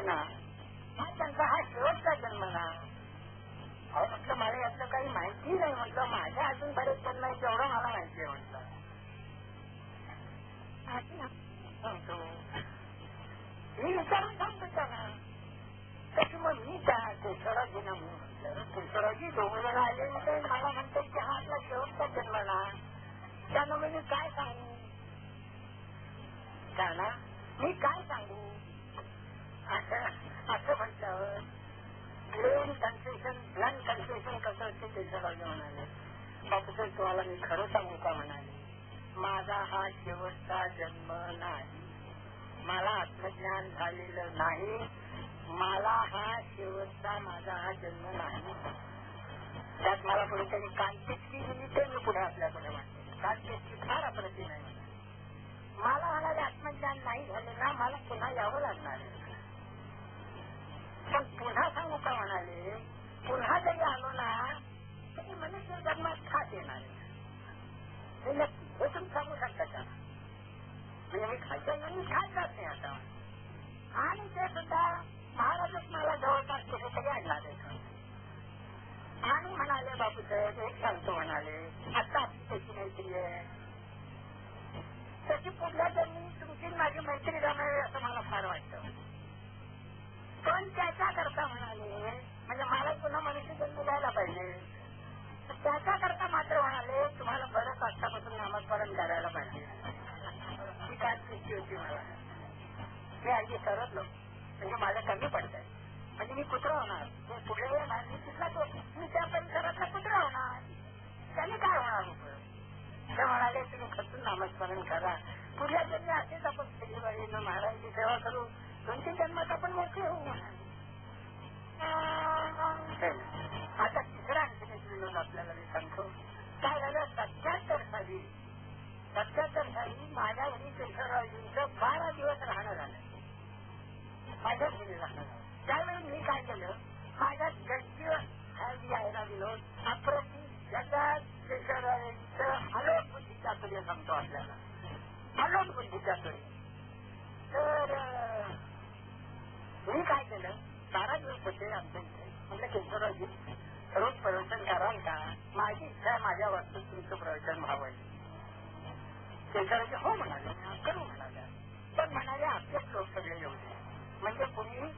ना, हा त्यांचा हा शेवटचा जन्म ना. अहो म्हटलं मला यातलं काही माहिती नाही. म्हटलं माझ्या अजून बरेच जन्म आहे तेवढं मला माहिती आहे. म्हटलं मी विचारून सांगतो त्यांना. तशी मग मी त्या केशवराजींना म्हटलं, केशवराजी दोन वेळा आले होते, मला म्हणते की हा आपला शेवटचा जन्म ना. त्यानं मी काय सांगू त्यांना, मी काय सांगू असं म्हटल्यावर प्लेन कन्फ्युजन, ब्लंट कन्फ्युजन कसं असते केशवराजी म्हणाले. बापूसाहेब तुम्हाला मी खरं सांगू का म्हणाले, माझा हा शेवटचा जन्म नाही. मला आत्मज्ञान झालेलं नाही. मला हा शेवटचा माझा हा जन्म नाही. त्यात मला पुढे त्यांनी कांचेची दिली ते मी पुढे आपल्याकडे म्हणते. कांचेची फार अप्रतिम आहे. मला म्हणाले आत्मज्ञान नाही झाले ना, मला पुन्हा यावं लागणार आहे. पण पुन्हा सांगू का म्हणाले, पुन्हा जरी आलो ना तरी मनुष्य जन्मात खात येणार आहे. हे नक्की, हे तुम्ही सांगू शकता का? म्हणजे मी खायच्या मी खात जात नाही आता. आणि ते सुद्धा महाराजच मला जवळपास कुठेतरी आणणार आहे. आणि म्हणाले बापूसाहेब एक सांगतो म्हणाले, आता आपली त्याची मैत्री आहे, त्याची पुढल्या जन्मी तुमची माझी मैत्री जाणार असं मला फार वाटतं. पण त्याच्या करता म्हणाले, म्हणजे मला पुन्हा मनुष्य जन्म द्यायला पाहिजे. त्याच्या करता मात्र म्हणाले तुम्हाला बरंच आतापासून नामस्मरण करायला पाहिजे. ही काय चुकी होती मला. मी अगदी सरतलो म्हणजे माझं कमी पडतंय. म्हणजे मी कुत्रा होणार, पुढे येणार, मी तिथला तो, मी त्या परिसरातला कुत्रा होणार. त्याने काय होणार उपयोग. ते म्हणाले तुम्ही खचून नामस्मरण करा. पुढल्या जन्मी असेच आपण श्रीवारीनं महाराजांची सेवा करू, 2-3 जन्मात आपण मोठे होऊ. आता तिसरा आणखी विनोद आपल्याला मी सांगतो. काय झालं, 77 साली माझ्या घरी केशवराजींचं 12 दिवस राहणं झालं. माझ्या घरी राहणं झालं. त्यावेळी मी काय केलं, माझ्या गच्चीवर यायला विनोद अप्रतिम जगात केशवराजींचं अलोट बुद्धीच्या तुर्य सांगतो आपल्याला. अलोट बुद्धीच्या तुर्य. तर मी काय केलं, 12 दिवस होते आमच्या इथे. म्हटलं केशवराजी रोज प्रवचन कराल का? माझी इच्छा आहे माझ्या वास्तूत तुमचं प्रवचन व्हावं. केशवराजी हो म्हणाले, करू म्हणाल्या. पण म्हणाले आपले लोक सगळे येऊ दे, म्हणजे कुणी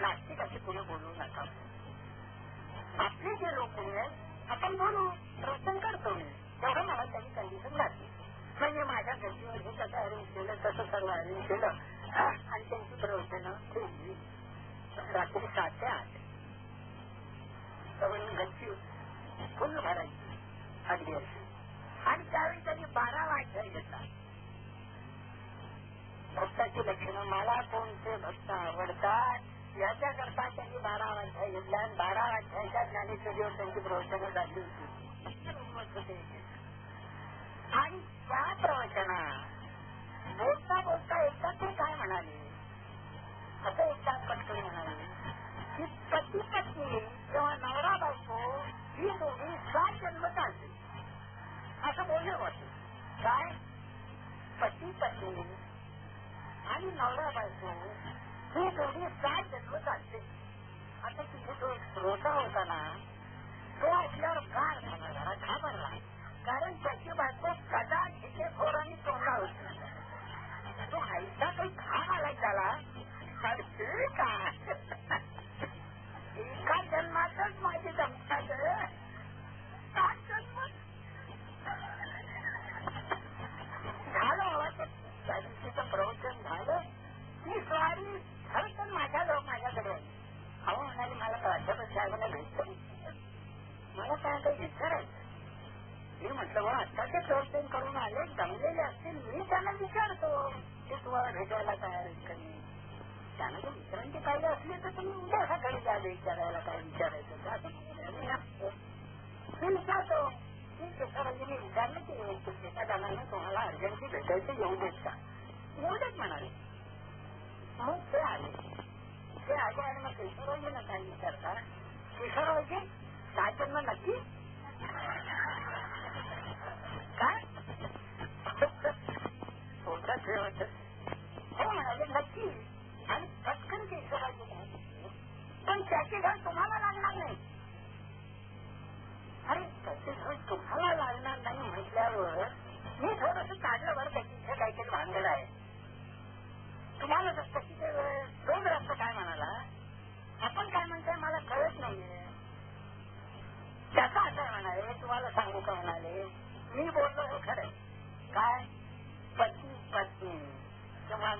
नास्तिक असे कुणी बोलू नका. आपले जे लोक आहेत आपण बोलू, प्रवचन करतो मी. तेवढं मला त्यांनी कंडिशन घातली. म्हणजे माझ्या गच्चीवर हे कसं अरेंज केलं, तसं सर्व अरेंज केलं आणि त्यांची प्रवचनं ठेवली. रात्री 7 ते 8 गच्ची फुल भरायची अगदी अशी. आणि त्यावेळी त्यांनी 12 अध्याय घेतला. भक्ताची लक्षणं, मला कोणते भक्त आवडतात याच्या करता त्यांनी 12 अध्याय घेतला. आणि 12 अध्यायाच्या ज्ञानेश्वरीवर त्यांची प्रवचनं झाली होती. आणि त्या प्रवचना बोलता बोलता एकदा ते काय म्हणाले, असं एकदा पटकन म्हणाले की पती पत्नी किंवा नवरा बायको ही दोघी 7 जन्म चालते. असं बोलले होते. काय, पती पत्नी आणि नवरा बायको ही दोघी 7 जन्म चालते. आता तिथे तो श्रोता होता ना, तो ऐकल्यावर गार झाला, जरा घाबरला. कारण त्याची बायको कदाच तिथे खोरानी तोंडा होती. तो आईचा काही घाम आला त्याला. ते काय एका जन्मातच माझी जमतात 7 जन्म झालं. हवा त्या दिवशीचं प्रवचन झालं. ती स्वारी खरं तर माझ्याकडे आली. अहो म्हणाली मला प्राध्यापक साहेबांना भेटलं, मला काय काही विचारायचं. मी म्हटलं बा आता ते प्रवचन करून आले, जमलेले असतील, मी त्यांना विचारतो ते तुम्हाला भेटायला तयार आहेत का नाही. त्यानं जर विचारांची पाहिजे असली तर तुम्ही उद्या सकाळी द्यावे विचारायला काय विचारायचं असं मी विचारतो. मी केशवराजींनी विचारलं की एका जणांना तुम्हाला अर्जंटली भेटायचं येऊ देत का. येऊ देत म्हणाले. मग ते आले आणि मग केशवराजींना काय विचारता, केशवराजी 7 जन्म नक्की काय होतं ते होतं. हो म्हणाले नक्की. आणि पटकन केशवराजी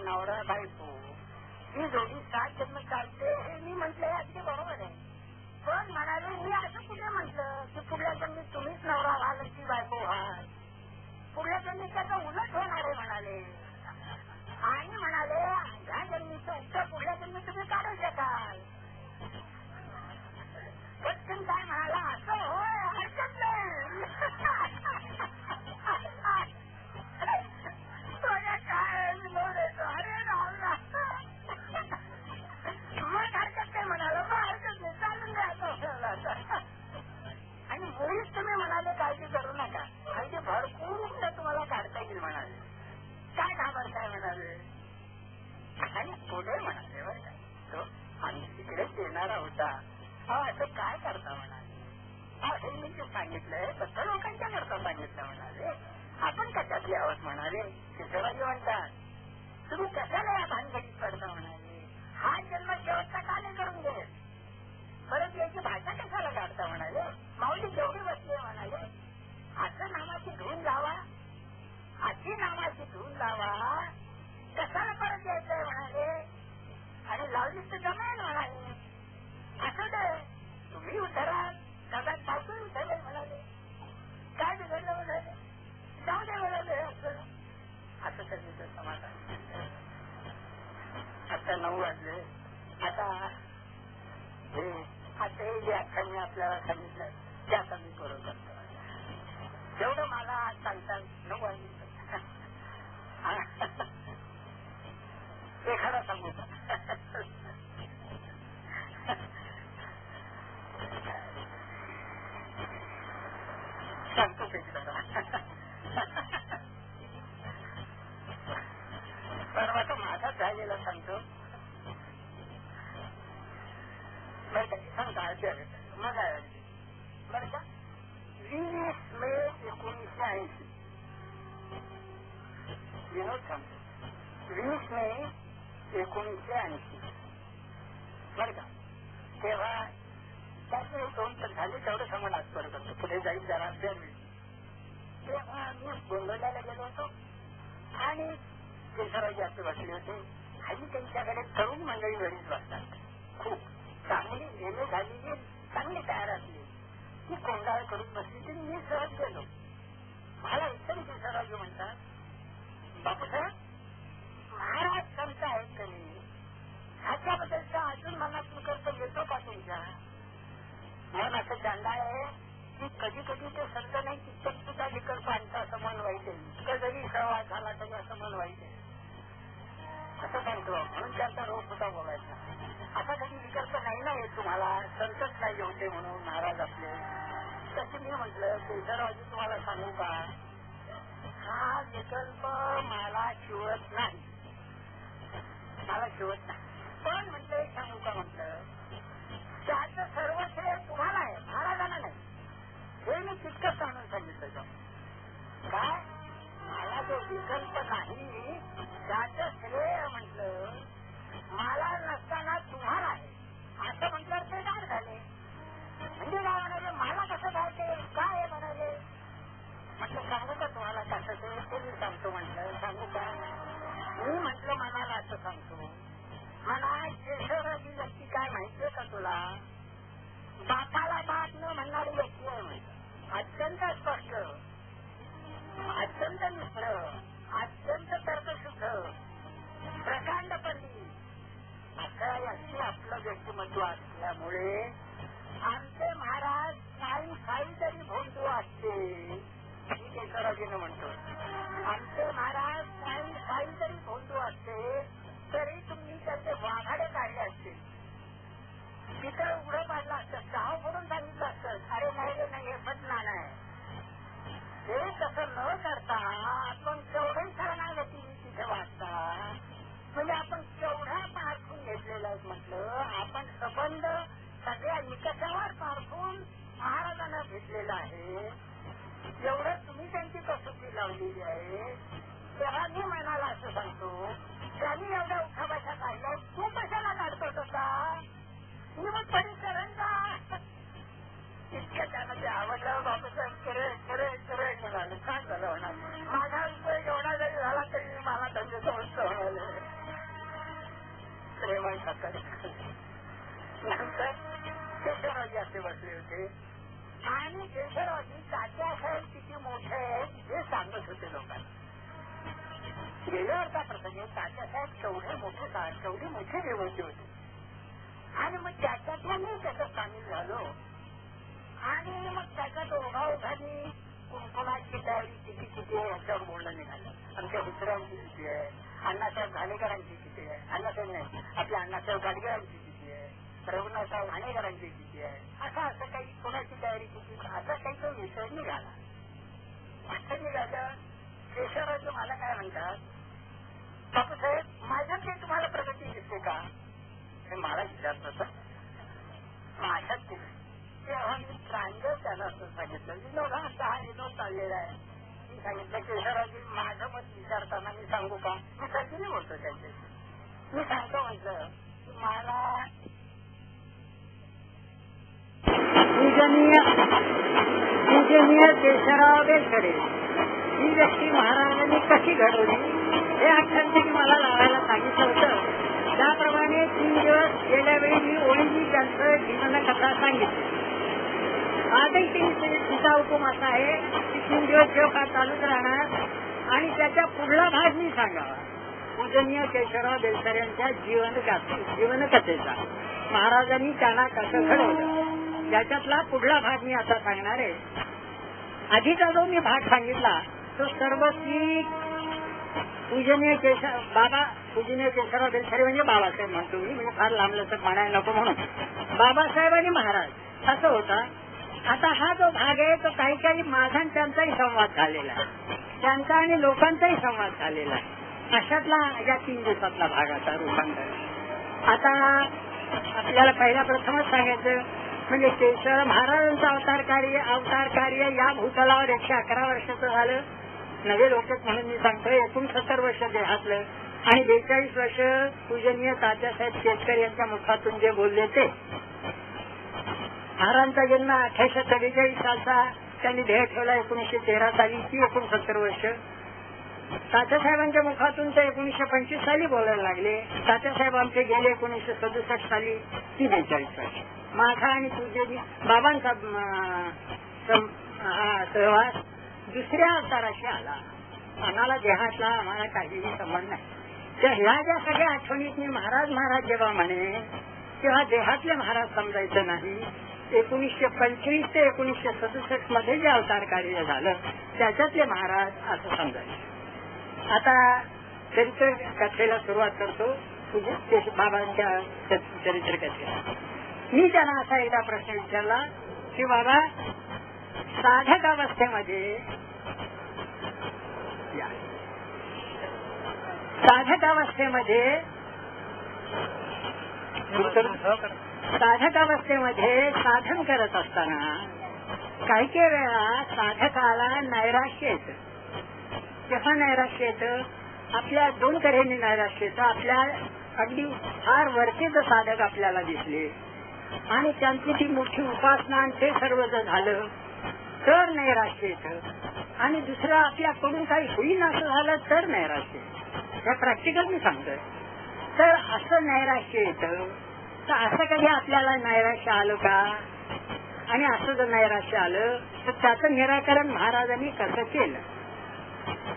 नवरा बायको ही जोडी 7 जन्म चालते हे मी म्हटलंय अगदी बरोबर आहे. पण म्हणाले मी असं कुठे म्हटलं की पुढल्या जन्मी तुम्हीच नवरा व्हाल की बायको व्हाल, पुढल्या जन्मी त्याचं उलट होणार आहे म्हणाले. आणि म्हणाले ह्या जन्मीचं उत्तर पुढल्या जन्मी तुम्ही काढू शकाल. पटकन काय म्हणाला असं होय हरकत नाही. काय अरे राहुला मग हरकत काय म्हणाला मग हरकत नाही चालून द्या. आणि मुळीच तुम्ही म्हणाले काळजी करू नका, म्हणजे भरपूर तुम्हाला काढता येईल म्हणाले. काय घाबरताय म्हणाले. आणि पुढे म्हणाले बरं का तो आम्ही तिकडेच येणारा होता. असं काय करता म्हणाले. हे मी जे सांगितलंय तसं लोकांच्या करता सांगितलं म्हणाले. आपण कशातले आहोत म्हणाले. शिवराजी म्हणतात तुम्ही कशाला या भानगडीत पडता म्हणाले. हा जन्म शेवटचा का नाही करून घे. परत याची भाषा कशाला काढता म्हणाले. माऊली जेवढी बसली म्हणाले असं नामाची धून लावा, अशी नामाची धून लावा, कशाला परत यायचंय म्हणाले. आणि लावलीच तर जमेल म्हणाले. असं दे तुम्ही उतरा दादा बायको उतरले म्हणाले. काय बिघडलं म्हणाले. जाऊ दे म्हणाले. असं त्यांनी समाधान. आता 9 वाजले. आता हे जे अख्खांनी आपल्याला सांगितलं ते आता मी करू करतो. जेवढं मला आज सांगतात 9 वाजले. एखादा सांगू का. सांगतो परवाचा माझा झालेला सांगतो. बरं का सांगता मग बरं का 20 मे 1980 विनोद सांगतो. 20 मे 1980 बरं का. तेव्हा त्याचे 2 तर झाले तेवढं सांगून आज परत करतो. पुढे जाईल जरा तेव्हा मी गोंधळायला गेलो होतो आणि केशवराजी असे बसले होते. आणि त्यांच्याकडे तरुण मंडळी घरीच बसतात. खूप चांगली नेहमी झालेली चांगली तयार असली ती कोंडाळ करून बसली तरी मी सहज गेलो. मला एकदम केशवराजी म्हणतात बापूसाहेब महाराज संत आहेत का नाही ह्याच्याबद्दलचा अजून मनात करतो येतो का तुमच्या. म्हणून असं चांगलं आहे की कधी कधी ते संत नाही तिथं सुद्धा विकल्प आणता असं मन वाईट आहे. जरी सहवास झाला तरी असं मन वाईट आहे असं सांगतो. म्हणून त्यांचा रोग सुद्धा बोलायचा. असा कधी विकल्प नाही ना येत तुम्हाला. संतच नाही होते म्हणून महाराज आपले. तसे मी म्हटलं केशवराजी तुम्हाला सांगू का हा विकल्प मला शिवत नाही. मला शिवत नाही. पण म्हटलं सांगू का म्हटलं त्याचं सर्व श्रेय तुम्हाला आहे महाराजांना नाही. हे मी तितकंच सांगून सांगितलं. काय मला जो विकल्प नाही त्याचं श्रेय म्हटलं मला नसताना तुम्हाला आहे असं म्हटलं ते काय झाले. म्हणजे काय म्हणाले मला कसं जायचे काय आहे म्हणाले. म्हटलं सांगू का तुम्हाला कसं ते मी सांगतो. म्हटलं सांगू का. मी म्हटलं मनाला असं सांगतो. मला केशवराजी व्यक्ती काय माहितीये का तुला. बापाला बाप न म्हणणारी व्यक्ती आहे म्हटलं. अत्यंत स्पष्ट, अत्यंत मित्र, अत्यंत तर्कशुद्ध, प्रकांडपणी असं याची आपलं व्यक्तिमत्व असल्यामुळे आमचे महाराज काही तरी भोंदू असते. मी केशवराजीनं म्हणतो आमचे महाराज काही तरी भोंदू असते तरी तुम्ही त्याचे वाघाडे काढले असते. तिथं उघडं पाडलं असतं. चहा करून सांगितलं असतं अरे नाही हे पटणार नाही. हे तसं न करता आपण केवढं शरणागती तिथे वाचता. म्हणजे आपण केवढा पारखून घेतलेला आहे. म्हटलं आपण संबंध सगळ्या निकषावर पारखून महाराजांना भेटलेला आहे. एवढं तुम्ही त्यांची कसोटी लावलेली आहे. तेव्हा मी मनाला असं सांगतो त्यांनी एवढ्या उठाभाषा काढल्या तू कशाला काढतोस होता. मी मग परिसरण का इतक्या त्यांना ते आवडलं. बाबासाहेब खरे म्हणाले काय झालं होणार. माझा उपयोग एवढा जरी झाला तरी मला त्यांच्या समजत म्हणाले. तर केशवरावजी असे बसले होते आणि केशवरावजी तात्यासाहेब किती मोठे आहेत हे सांगत होते लोकांना. गेल्यावरचा प्रसंग तात्यासाहेब केवढे मोठे देवते होते आणि मग त्याच्यातल्या मी त्याच्यात सामील झालो आणि मग त्याच्यात ओघाओघानी कुणकुणाची तयारी किती आहे याच्यावर बोलणं निघालं. आमच्या दुसऱ्यांची किती आहे, अण्णासाहेब घाणेकरांची किती आहे, अण्णासाहेब नाही आपल्या अण्णासाहेब गाडगेरांची किती आहे, रघुनाथराव घाणेकरांची किती आहे, असं काही कोणाची तयारी किती, असा काही तो विषय निघाला. असं निघालं. केशवरावजी मला काय म्हणतात, बापूसाहेब माझ्यात काही तुम्हाला प्रगती दिसते का, हे मला विचारत होतं. माझ्यात तेव्हा मी प्रांजळ त्याला असं सांगितलं, विनोदाचा हा विनोद चाललेला आहे. मी सांगितलं केशवरावजी माझं मत विचारताना मी सांगू का, मी कंटिन्यू बोलतो त्यांच्याशी. मी सांगतो म्हटलं मला पूजनीय केशवराव बेलसरे ही व्यक्ती महाराजांनी कशी घडवली हे आख्यान मला लावायला सांगितलं होतं. त्याप्रमाणे 3 दिवस गेल्या वेळी मी ओळीची त्यांचं जीवनकथा सांगितली. आजही तिचा हुकूम असा आहे की 3 दिवस जेव्हा चालूच राहणार आणि त्याच्या पुढला भाग मी सांगावा. पूजनीय केशवराव बेलसरे यांच्या जीवनकथेचा महाराजांनी त्यांना कसं घडवलं याच्यातला पुढला भाग मी आता सांगणार आहे. आधीचा जो मी भाग सांगितला तो सर्व की पूजनीय केशवराव बेलसरे म्हणजे बाबासाहेब म्हणतो मी, म्हणजे फार लांबलचक म्हणायला नको म्हणून. बाबासाहेब आणि महाराज असं होता. आता हा जो भाग आहे तो काही माझा आणि त्यांचाही संवाद झालेला आहे, त्यांचा आणि लोकांचाही संवाद झालेला आहे. अशातला या 3 दिवसातला भाग आता रूपांतर. आता आपल्याला पहिला प्रथमच सांगायचं म्हणजे केशव महाराजांचं अवतार कार्य या भूतलावर 111 वर्षाचं झालं. नवे लोकच म्हणून मी सांगतोय 69 वर्ष देहातलं आणि 42 वर्ष पूजनीय तात्यासाहेब शेतकरी यांच्या मुखातून जे बोलले ते. महाराजांचा जन्म 1843 सालचा, त्यांनी देह ठेवला 1913 साली, ती 69 वर्ष. तात्यासाहेबांच्या मुखातून ते 1925 साली बोलायला लागले. तात्यासाहेब आमचे गेले 1967 साली, ती 42 वर्ष. माझा आणि पूजनीय बाबांचा सहवास दुसऱ्या अवताराशी आला. आम्हाला देहातला आम्हाला काहीही संबंध नाही. तर ह्या ज्या सगळ्या आठवणीत मी महाराज जेव्हा म्हणे तेव्हा देहातले महाराज समजायचं नाही. 1925 ते 1967 मध्ये जे अवतार कार्य झालं त्याच्यातले महाराज असं समजायचं. आता चरित्र कथेला सुरुवात करतो. बाबांच्या चरित्र कथेला मी त्यांना असा एकदा प्रश्न विचारला की बाबा साधक अवस्थेमध्ये साधन करत असताना काही वेळा साधकाला नैराश्य येतं. तेव्हा नैराश्य येतं आपल्या 2 तऱ्हेने नैराश्य येतं. आपल्या अगदी फार वरचेच साधक आपल्याला दिसले आणि त्यांची ती मोठी उपासना आणि ते सर्व जर झालं तर नैराश्य येतं. आणि दुसरं आपल्याकडून काही होईल असं झालं तर नैराश्य येतं. हे प्रॅक्टिकल मी सांगतोय. तर असं नैराश्य येतं. तर असं कधी आपल्याला नैराश्य आलं का, आणि असं जर नैराश्य आलं तर त्याचं निराकरण महाराजांनी कसं केलं.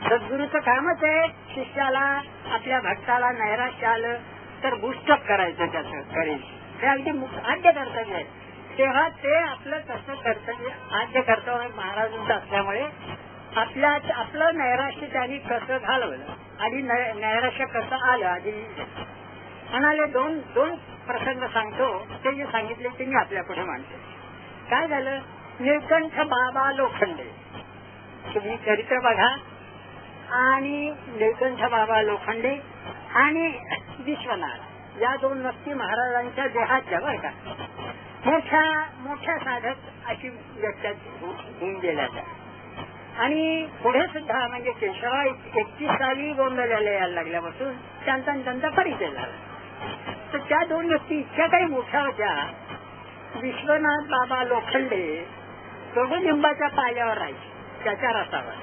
सद्गुरूचं कामच आहे शिष्याला आपल्या भक्ताला नैराश्य आलं तर बुस्टअप करायचं त्याचं करेल. हे अगदी आद्य कर्तव्य आहे. तेव्हा ते आपलं कसं कर्तव्य आद्य कर्तव्य महाराजांचं असल्यामुळे आपलं नैराश्य त्यांनी कसं घालवलं आणि नैराश्य कसं आलं आधी म्हणाले. दोन प्रसंग सांगतो. ते जे सांगितले ते मी आपल्या पुढे मांडतो. काय झालं, निळकंठ बाबा लोखंडे तुम्ही चरित्र बघा. आणि निळकंठ बाबा लोखंडे आणि विश्वनाथ या 2 व्यक्ती महाराजांच्या देहाच्या बरं का मोठ्या साधक अशी व्यक्ती होऊन गेल्या. आणि पुढे सुद्धा म्हणजे केशवराव 31 साली गोंधळाला यायला लागल्यापासून त्यांचा परिचय झाला. तर त्या 2 व्यक्ती इतक्या काही मोठ्या होत्या. विश्वनाथ बाबा लोखंडे कडुलिंबाच्या पाल्यावर राहायचे त्याच्या रसावर.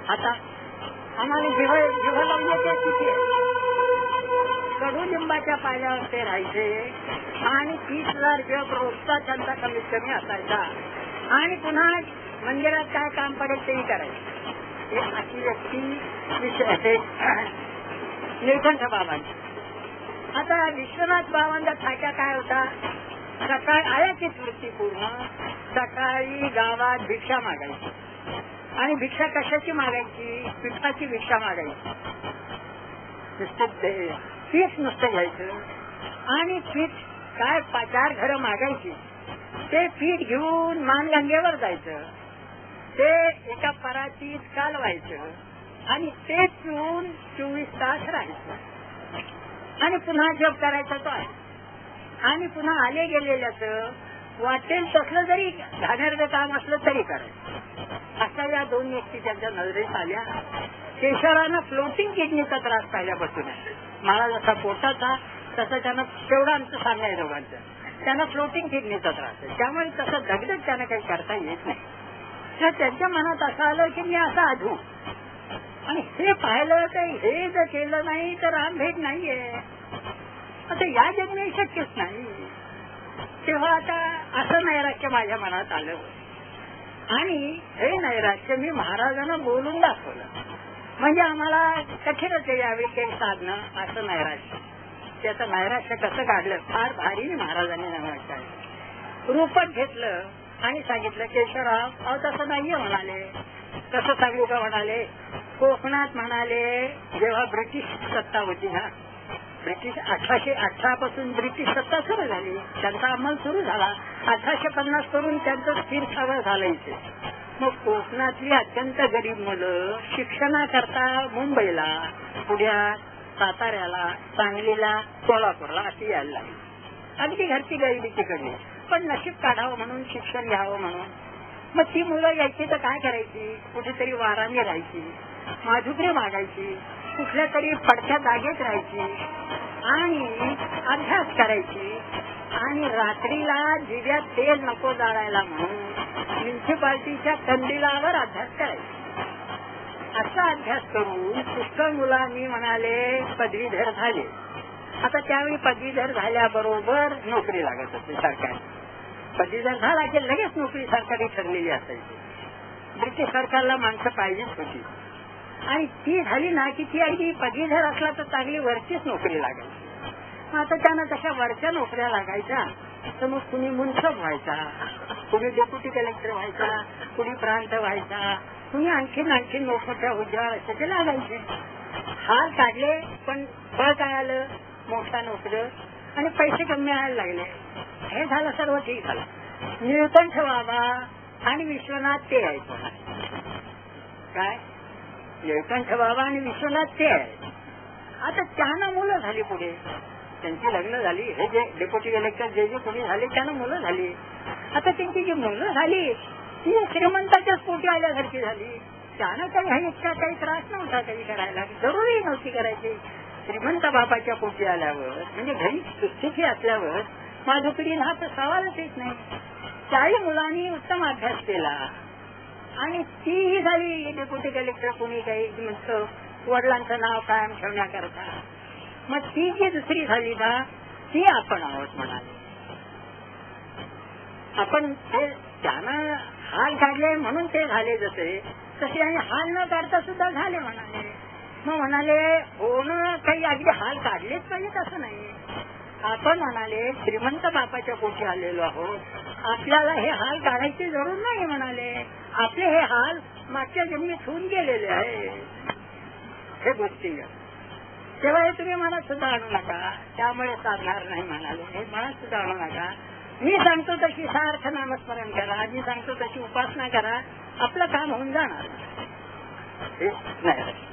आता आम्हाला जेव्हा लावली ते तिथे कडुलिंबाच्या पाल्यावर ते राहायचे आणि 30,000 जप रोजचा त्यांचा कमीत कमी असायचा आणि पुन्हा मंदिरात काय काम पडेल तेही करायचे. हे अशी व्यक्ती विषय निळकंठ बाबांची. आता विश्वनाथ बाबांचा थाट्या काय होता, सकाळी आयाचीच वृत्ती पूर्ण, सकाळी गावात भिक्षा मागायची आणि भिक्षा कशाची मागायची, पिठाची भिक्षा मागायची. पीठ नुसतं घ्यायचं आणि पीठ काय 4 घरं मागायची. ते पीठ घेऊन मानगंगेवर जायचं, ते एका परातीत कालवायचं आणि ते पिऊन 24 तास राहायचं आणि पुन्हा जप करायचा तो आहे. आणि पुन्हा आले गेलेल्याचं वाटेल तसलं जरी घाणेरडं काम असलं तरी करायचं. अशा या 2 व्यक्ती त्यांच्या नजरेत आल्या. केशवरानं फ्लोटिंग किडनीचा त्रास पाहिल्यापासून आहे. मला जसा पोटाचा तसं त्यानं तेवढं आमचं सांगाय दोघांचं, त्यांना फ्लोटिंग किडनीचा त्रास आहे, त्यामुळे तसं दगदग त्यांना काही करता येत नाही. तर त्यांच्या मनात असं आलं की मी असं आधू आणि हे पाहिलं तर हे जर केलं नाही तर रामभेट नाहीये, आता या जन्मी शक्यच नाही. तेव्हा आता असं नैराश्य माझ्या मनात आलं आणि हे नैराश्य मी महाराजांना बोलून दाखवलं. म्हणजे आम्हाला कठीणच यावे काही साधणं असं नैराश्य. त्याचं नैराश्य कसं काढलं फार भारी महाराजांनी नैराश्य रूपक घेतलं आणि सांगितलं केशवराव अहो तसं नाहीये म्हणाले. कसं सांगू का म्हणाले, कोकणात म्हणाले जेव्हा ब्रिटिश सत्ता होती ना, ब्रिटिश 1818 पासून ब्रिटिश सत्ता सुरू झाली, त्यांचा अंमल सुरू झाला. 1850 करून त्यांचं स्थिर स्थावर झालं इथे. मग कोकणातली अत्यंत गरीब मुलं शिक्षणाकरता मुंबईला, पुण्यात, साताऱ्याला, सांगलीला, कोल्हापूरला अशी यायला लागली. अगदी घरची गरिबी तिकडली, पण नशीब काढावं म्हणून, शिक्षण घ्यावं म्हणून. मग ती मुलं यायची तर काय करायची, कुठेतरी वाराने राहायची, माधुकरी मागायची, कुठल्या तरी पडक्या जागेत राहायची आणि अभ्यास करायची. आणि रात्रीला जिव्यात तेल नको जाळायला म्हणून म्युन्सिपाल्टीच्या कंदिलावर अभ्यास करायचा. असा अभ्यास करून पुष्कळ मुलांनी म्हणाले पदवीधर झाले. आता त्यावेळी पदवीधर झाल्याबरोबर नोकरी लागत होती सरकारी. पदवीधर झाला की लगेच नोकरी सरकारी ठरलेली असायची. ब्रिटिश सरकारला माणसं पाहिजेच होती आणि ती झाली ना की ती अगदी पदवीधर असला तर चांगली वरचीच नोकरी लागायची. आता त्यांना तशा वरच्या नोकऱ्या लागायच्या तर मग कुणी मुन्सब व्हायचा, कुणी डेप्युटी कलेक्टर व्हायचा, कुणी प्रांत व्हायचा, कुणी आणखीन मोठमोठ्या हुद्द्यावर असे ते लागायचे. हाल काढले पण फळ काय आलं, मोठा नोकरी आणि पैसे कमी मिळायला लागले. हे झालं सर्व ठीक झालं. निळकंठ बाबा आणि विश्वनाथ ते आहेत. काय निळकंठ बाबा आणि विश्वनाथ ते आहेत. आता त्यांना मुलं झाली, पुढे त्यांची लग्न झाली. हे जे डेप्युटी कलेक्टर जे कोणी झाले त्यांना मुलं झाली. आता त्यांची जी मुलं झाली ती श्रीमंताच्याच पोटी आल्यासारखी झाली. त्यांना काही हा इतका काही त्रास नव्हता काही करायला, जरुरी नव्हती करायची. श्रीमंत बापाच्या पोटी आल्यावर म्हणजे घरी सुस्थिती असल्यावर माधुकरीला हा तर सवालच येत नाही. त्याही मुलांनी उत्तम अभ्यास केला आणि तीही झाली डेप्युटी कलेक्टर. कोणी काही म्हणतं वडिलांचं नाव कायम ठेवण्याकरता. मग ती जी दुसरी झाली ना ती आपण आहोत म्हणाले. आपण ते त्यानं हाल काढले म्हणून ते झाले जसे तसे आणि हाल न काढता सुद्धा झाले म्हणाले. मग म्हणाले होणं काही अगदी हाल काढलेच पाहिजेत असं नाही. आपण म्हणाले श्रीमंत बापाच्या पोटी आलेलो आहोत, आपल्याला हे हाल काढायची जरूर नाही म्हणाले. आपले हे हाल मागच्या जन्मीत होऊन गेलेले आहे हे गोष्टी. तेव्हा हे तुम्ही मनात सुद्धा आणू नका, त्यामुळे साधणार नाही म्हणाले. हे मनात सुद्धा आणू नका. मी सांगतो तशी सार्थ नामस्मरण करा, मी सांगतो तशी उपासना करा, आपलं काम होऊन जाणार. हे नैराश्य.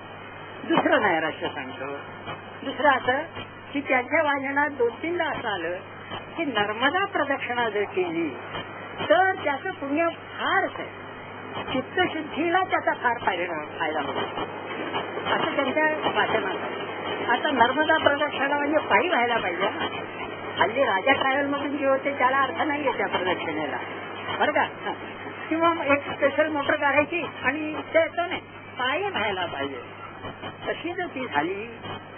दुसरं नैराश्य सांगतो. दुसरं असं की त्यांच्या वाचनात 2-3दा असं आलं की नर्मदा प्रदक्षिणा जर केली तर त्याचं पुण्य फारच आहे. चित्तशुद्धीला त्याचा फार फायदा होतो असं त्यांच्या वाचनात आहे. आता नर्मदा प्रदक्षिणा म्हणजे पायी व्हायला पाहिजे. हल्ली राजा ट्रॅव्हल मधून जे होते त्याला अर्थ नाहीये त्या प्रदक्षिणेला, बरं का. किंवा एक स्पेशल मोटर काढायची आणि ते येतो नाही, पायी व्हायला पाहिजे. तशी जर ती झाली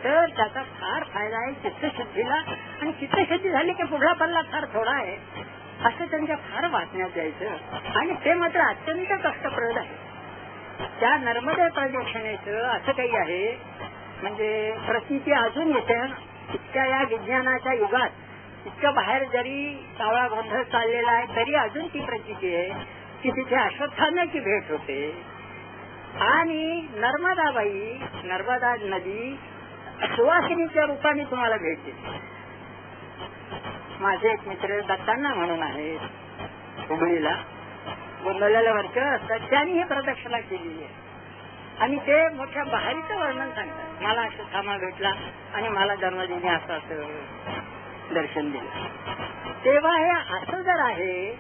तर त्याचा फार फायदा आहे चित्तशुद्धीला. आणि चित्तशुद्धी झाली की पुढला पल्ला फार थोडा आहे असं त्यांच्या फार वाचण्यात यायचं. आणि ते मात्र अत्यंत कष्टप्रद आहे. त्या नर्मदे प्रदक्षिणेचं असं काही आहे म्हणजे प्रतीची अजून येते. इतक्या या विज्ञानाच्या युगात इतकं बाहेर जरी कावळा गोंधळ चाललेला आहे तरी अजून ती प्रतीची आहे की तिथे अश्वत्थाम्याची भेट होते. आणि नर्मदाबाई, नर्मदा नदी सुवासिनीच्या रूपाने तुम्हाला भेट देते. माझे एक मित्र दत्तांना म्हणून आहेत हुबळीला, गोंधळलेल्या वर्ष असतात, त्यांनी ही प्रदक्षिणा केलेली आहे. आणि ते मोठ्या बहारीचं वर्णन सांगतात. मला अश्वत्थामा भेटला आणि मला धर्मजीने असं दर्शन दिलं. तेव्हा हे असं जर आहे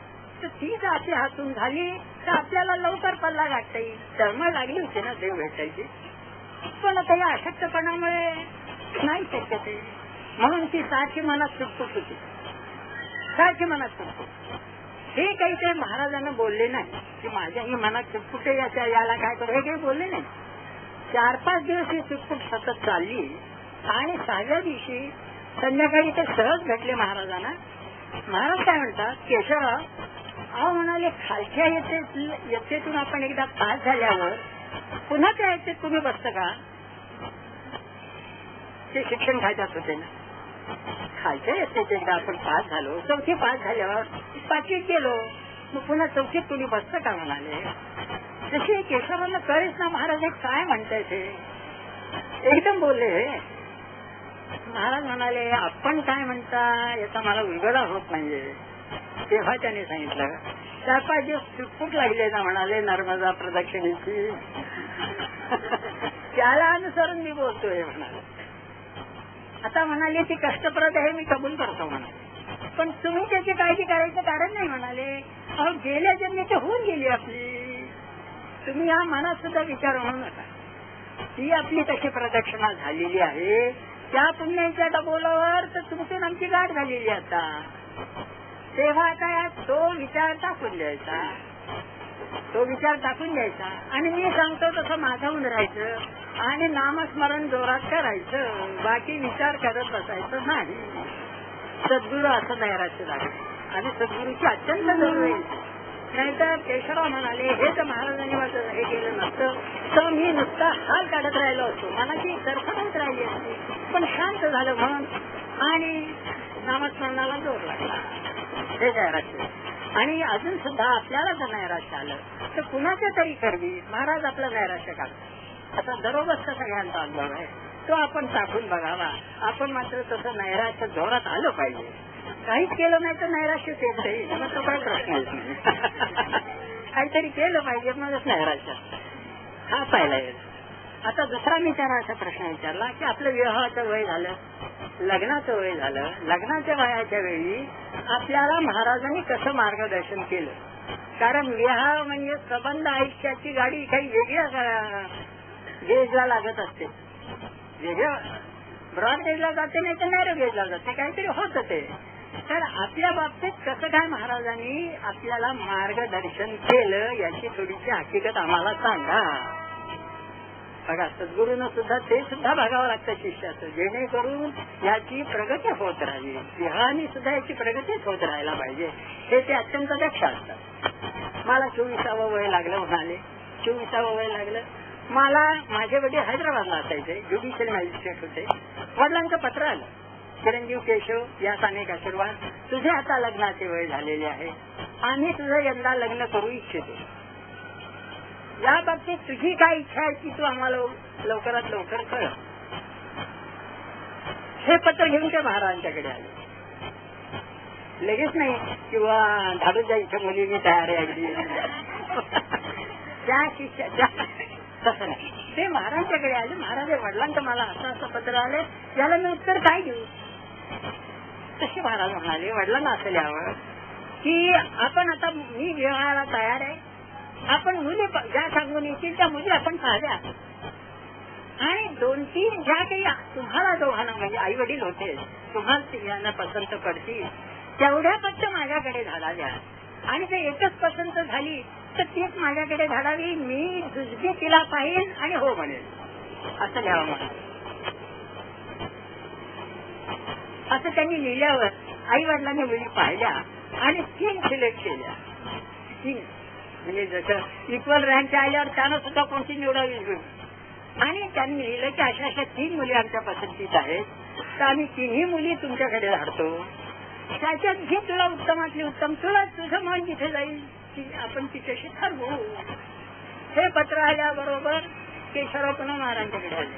तर तीच आपल्या हातून झाली तर आपल्याला लवकर पल्ला गाठता येईल. तळमळ लागली होती ना देव भेटायची, पण आता या अशक्तपणामुळे नाही शक्य ते. म्हणून ती सारखी मनात सुटफुट होती, सारखी मनात सुटफुट. हे काही ते महाराजांना बोलले नाही की माझ्या ही मनात सुटफुटे याला काय करू, हे काही बोलले नाही. 4-5 दिवस ही सुटफुट सतत चालली. आणि 6व्या दिवशी संध्याकाळी ते सहज भेटले महाराजांना. महाराज काय म्हणतात, केशवराव अहो म्हणाले खालच्या येथेतून आपण एकदा पास झाल्यावर पुन्हा त्या येथे तुम्ही बसता का? ते शिक्षण खात्यात होते ना. खालच्या येथेच एकदा आपण पास झालो, 4थी पास झाल्यावर 5वीत गेलो, मग पुन्हा 4थीत तुम्ही बसता का म्हणाले. जशी केशवरावांना कळेच ना महाराज हे काय म्हणताय ते. एकदम बोलले. महाराज म्हणाले आपण काय म्हणता याचा मला उलगडा होत नाहीये. तेव्हा त्याने सांगितलं 4-5 दिवस सुटफुट लागले ना म्हणाले नर्मदा प्रदक्षिणेची, त्याला अनुसरून मी बोलतोय म्हणाले. आता म्हणाले ती कष्टप्रद आहे मी कबूल करतो म्हणाले, पण तुम्ही त्याची काळजी करायचं कारण नाही म्हणाले. अहो गेल्या जन्मीची होऊन गेली आपली, तुम्ही या मनात सुद्धा विचार म्हणू नका. ती आपली तशी प्रदक्षिणा झालेली आहे. त्या पुण्याच्या डबोलावर तर तुमची आमची गाठ झालेली आता. तेव्हा आता तो विचार टाकून द्यायचा, तो विचार टाकून द्यायचा आणि मी सांगतो तसं माझाहून राहायचं आणि नामस्मरण जोरात करायचं, बाकी विचार करत बसायचं नाही. सद्गुरू असं नैराश्य लागेल आणि सद्गुरूची अत्यंत जरुरी. नाहीतर केशवराव म्हणाले हे तर महाराजांनी माझं हे केलं नसतं तर मी नुसता हाल काढत राहिलो असतो, मनाची तरफडच राहिली असती, पण शांत झालं म्हणून आणि नामस्मरणाला जोर लागला. हे नैराश्य. आणि अजून सुद्धा आपल्याला जर नैराश्य आलं तर कुणाच्या तरी करवी महाराज आपलं नैराश्य काढतात. आता दरोबरचा सगळ्यांचा अनुभव आहे, तो आपण टाकून बघावा. आपण मात्र तसं नैराश्य जोरात आलं पाहिजे. काहीच केलं नाही तर नैराश्य येत नाही, मग तो काही प्रश्न येत नाही. काहीतरी केलं पाहिजे मगच नैराश्य. हा पहिला येईल. आता दुसरा मी त्याला असा प्रश्न विचारला की आपलं विवाहाचं वय झालं, लग्नाचं वय झालं, लग्नाच्या वयाच्या वेळी आपल्याला महाराजांनी कसं मार्गदर्शन केलं. कारण विवाह म्हणजे संबंध आयुष्याची गाडी काही वेगळ्या गेजला लागत असते, वेगळ्या ब्रॉड गेजला जाते नाही तर नॅरो गेजला जाते, काहीतरी होत ते. तर आपल्या बाबतीत कसं काय महाराजांनी आपल्याला मार्गदर्शन केलं याची थोडीशी हकीकत आम्हाला सांगा. बघा सद्गुरूंना सुद्धा ते सुद्धा बघावं लागतं शिष्याचं, जेणेकरून याची प्रगती होत राहील. विहाराने सुद्धा याची प्रगतीच होत राहायला पाहिजे. हे ते अत्यंत दक्ष असतात. मला 24वं वय लागलं म्हणाले. 24वं वय लागलं. मला माझे वडील हैदराबादला असायचे, ज्युडिशियल मॅजिस्ट्रेट होते. वडिलांचं पत्र आलं, चिरंजीव केशव यास अनेक आशीर्वाद, तुझे आता लग्नाचे वय झालेले आहे, आम्ही तुझं यंदा लग्न करू इच्छितो. या बाबतीत तुझी काय इच्छा आहे की तू आम्हाला लवकरात लवकर कळ. हे पत्र घेऊन ते महाराजांच्याकडे आले. लगेच नाही किंवा धाडूच्या इच्छा मुलींनी तयार आहे अगदी त्या शिष्याच्या तसं नाही. ते महाराजांच्याकडे आले. महाराज वडिलांचं मला असं असं पत्र आले, याला मी उत्तर काय देऊ. तसे महाराज म्हणाले वडिलांना असं लिहावं की आपण आता मी विवाहाला तयार आहे, आपण मुली ज्या सांगून येतील त्या मुली आपण पाहिल्या आणि 2-3 ज्या काही तुम्हाला दोघांना म्हणजे आई वडील होते तुम्हाला स्त्रियांना पसंत पडतील तेवढ्या फक्त माझ्याकडे धाडाव्या आणि ते एकच पसंत झाली तर तीच माझ्याकडे धाडावी. मी दुसरी तिला पाहिल आणि हो म्हणेल. असं लिहावं म्हणून. असं त्यांनी लिहिल्यावर आई वडिलांनी मुली पाहिल्या आणि 3 सिलेक्ट केल्या. 3 म्हणजे जसं इक्वल रँक आल्यावर त्यानं सुद्धा कोणती निवडावी. आणि त्यांनी लिहिलं की अशा अशा 3 मुली आमच्या पसंतीत आहेत, तर आम्ही 3ही मुली तुमच्याकडे धाडतो. त्याच्यात ही तुला उत्तमातली उत्तम, तुला तुझं मन जिथे जाईल आपण तिच्याशी ठरवू. हे पत्र आल्याबरोबर केशवराव पुन्हा महाराजांकडे आले.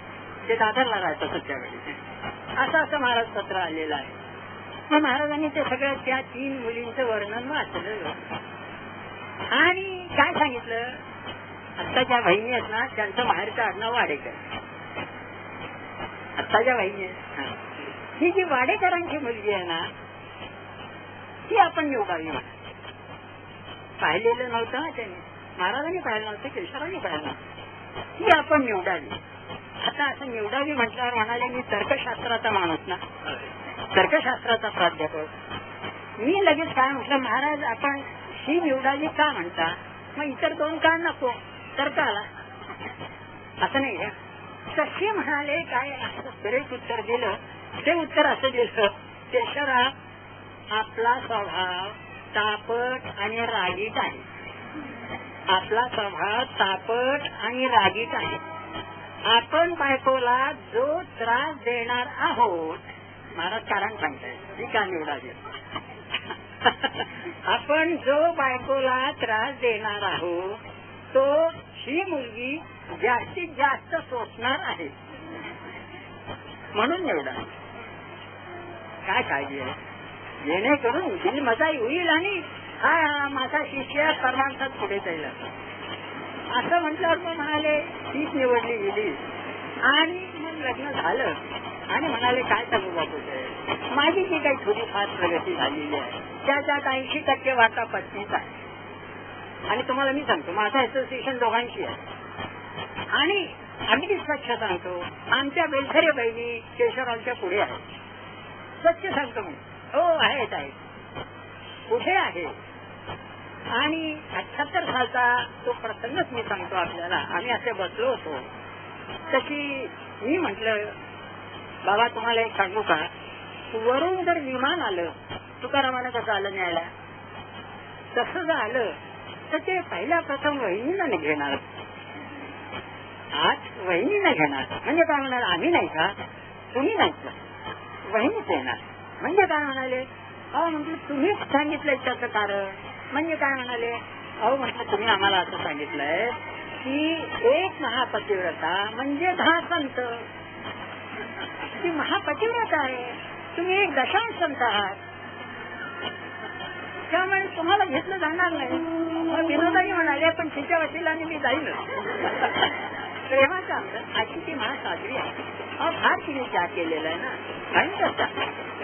ते दादरला राहतात त्यावेळी. असं महाराज पत्र आलेलं आहे. मग महाराजांनी ते सगळं त्या 3 मुलींचं वर्णन वाचलं आणि काय सांगितलं, आत्ताच्या बहिणी आहेत ना त्यांचं बाहेरचं आडनाव वाडेकर. आत्ताच्या बहिणी आहेत ही जी वाडेकरांची मुलगी आहे ना ती आपण निवडावी म्हणा. पाहिलेलं नव्हतं ना त्यांनी, महाराजांनी पाहिलं नव्हतं, केशवरावांनी पाहिलं नव्हतं, ती आपण निवडावी. आता असं निवडावी म्हटल्यावर म्हणाले मी तर्कशास्त्राचा माणूस ना, तर्कशास्त्राचा प्राध्यापक. मी लगेच काय म्हटलं, महाराज आपण ही निवडावी का म्हणता, मग इतर 2 का नको, तर्क आला. असं नाही आहे. तशी म्हणाले काय असं सुरेख उत्तर दिलं. ते उत्तर असं दिलं, केशवराव आपला स्वभाव तापट आणि रागीट आहे. आपला स्वभाव तापट आणि रागीट आहे. आपण बायकोला जो त्रास देणार आहोत, महाराज कारण सांगताय ही का निवडावी, आपण जो बायकोला त्रास देणार आहोत तो ही मुलगी जास्तीत जास्त सोसणार आहे म्हणून निवडा. काय काळजी आहे, जेणेकरून ही मजाई होईल आणि हा माझा शिष्य परमार्थात पुढे जाईल. असं म्हटल्यावर मग म्हणाले तीच निवडली गेली आणि मग लग्न झालं. आणि म्हणाले काय सांगू बापू, माझी जी काही थोडीफार प्रगती झालेली आहे त्याच्यात 80% वाटा पत्नीचा आहे. आणि तुम्हाला मी सांगतो माझं असोसिएशन दोघांशी आहे आणि अगदी स्वच्छ सांगतो, आमच्या बेलसरे बहिणी केशवरावांच्या पुढे आहेत. स्वच्छ सांगतो मी, हो आहेत कुठे आहे. आणि 78 सालचा तो प्रसंगच मी सांगतो आपल्याला. आम्ही असे बसलो होतो, तशी मी म्हटलं बाबा तुम्हाला एक सांगू का, वरून जर विमान आलं, तुकारामानं कसं आलं न्यायला, तसं जर आलं तर ते पहिल्या प्रथम वहिनीला घेणार. आज वहिनीला घेणार म्हणजे काय म्हणाले, आम्ही नाही का, तुम्ही नाही का, वहिनीच येणार. म्हणजे काय म्हणाले, अहो म्हटलं तुम्हीच सांगितलंय त्याचं कारण. म्हणजे काय म्हणाले, अहो म्हटलं तुम्ही आम्हाला असं सांगितलंय की एक महापतिव्रता म्हणजे 10 संत. ती महापतिव्रता आहे, तुम्ही एक दशांश संत आहात, त्यामुळे तुम्हाला घेतलं जाणार नाही. मग विनोदाही म्हणाले पण तिच्या वशिलाने मी जाईन. प्रेमाचा अशी ती महासागरी आहे. फार तिने त्याग केलेला आहे ना, भयंकर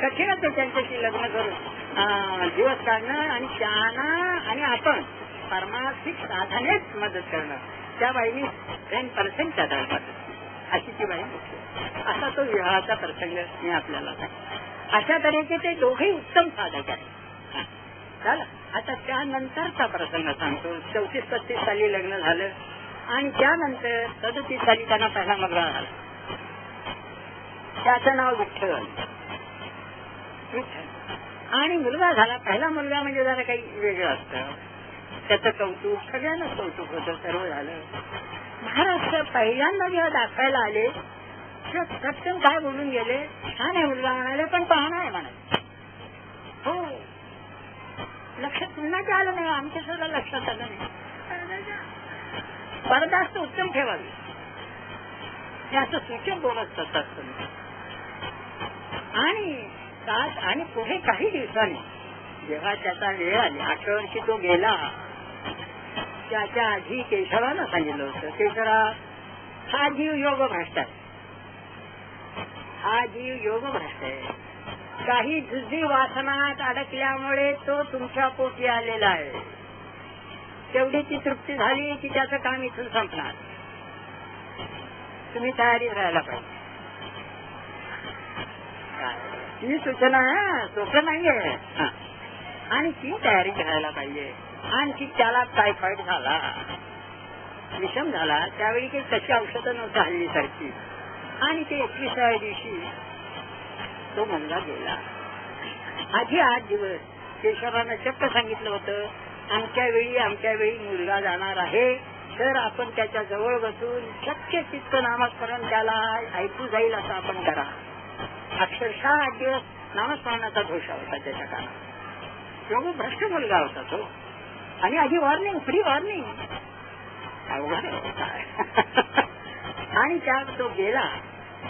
कठीणच आहे त्यांच्याशी लग्न करून दिवस काढणं आणि त्यांना आणि आपण परमार्थिक साधनेच मदत करणं. त्या बाईनी 10% त्याचा अशी ती बाई. असा तो विवाहाचा प्रसंग मी आपल्याला अशा तऱ्हेचे ते दोघेही उत्तम साधक आहेत. झालं. आता त्यानंतरचा प्रसंग सांगतो. 34-35 साली लग्न झालं आणि त्यानंतर 37 साली त्यांना पहिला मुलगा झाला. त्याचं नाव विठ्ठल. आणि मुलगा झाला, पहिला मुलगा म्हणजे जरा काही वेगळं असतं, त्याचं कौतुक सगळ्यांनाच कौतुक होतं, सर्व झालं. महाराष्ट्र पहिल्यांदा जेव्हा दाखवायला आले सक्षम काय बोलून गेले, छान आहे मुलगा म्हणाले पण पाहणं आहे म्हणाले. हो लक्षात पुन्हा आलं नाही, आमच्या सुद्धा लक्षात आलं नाही. बरदास्त उत्तम ठेवावी हे असं सूचक बोलत असतात. आणि पुढे काही दिवसांनी जेव्हा त्याचा वेळ आली, 8 वर्षी तो गेला, त्याच्या आधी केशवरावांना सांगितलं होतं, केशवराव हा जीव योग भ्रष्ट आहे, हा जीव योग भ्रष्ट आहे. काही जुजी वासनात अडकल्यामुळे तो तुमच्या पोटी आलेला आहे. तेवढी ती तृप्ती झाली की त्याचं काम इथून संपणार. तुम्ही तयारीत राहायला पाहिजे. ही सूचना सोपं नाहीये आणि ती तयारी करायला पाहिजे. आणखी त्याला टायफॉइड झाला विषम झाला त्यावेळी काही तशी औषधं नव्हतं हल्लीसारखी. आणि ते 21व्या दिवशी तो मुलगा गेला. आधी 8 दिवस केशवरानं चक्क सांगितलं होतं, आमच्या वेळी मुलगा जाणार आहे, तर आपण त्याच्या जवळ बसून शक्य तितकं नामस्मरण त्याला ऐकू जाईल असं आपण करा. अक्षरशः 8 दिवस नामस्मरणाचा घोषा होता त्याच्या कानात. एवढा भ्रष्ट मुलगा होता तो. आणि आधी वॉर्निंग, फ्री वॉर्निंग. आणि त्यात तो गेला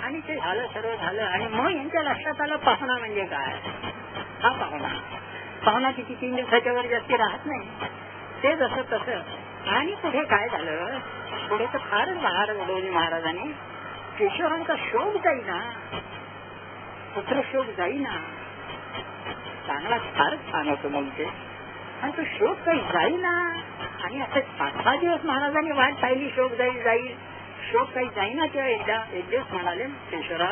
आणि ते झालं, सर्व झालं. आणि मग यांच्या लक्षात आलं पाहुणा म्हणजे काय. हा पाहुणा किती 3 दिवसाच्या वर जास्ती राहत नाही. ते जसं तसं. आणि पुढे काय झालं, पुढे तर फारच बहार उडवली महाराजांनी. केशवरांचा शोक जाईना, पुत्र शोक जाईना. चांगला फारच छान होतो मग ते. आणि तो शोक काही जाईना. आणि असे 5-6 दिवस महाराजांनी वाट पाहिली, शोक जाईल. शोक काही जाईना. तेव्हा एक दिवस म्हणाले, केशवरा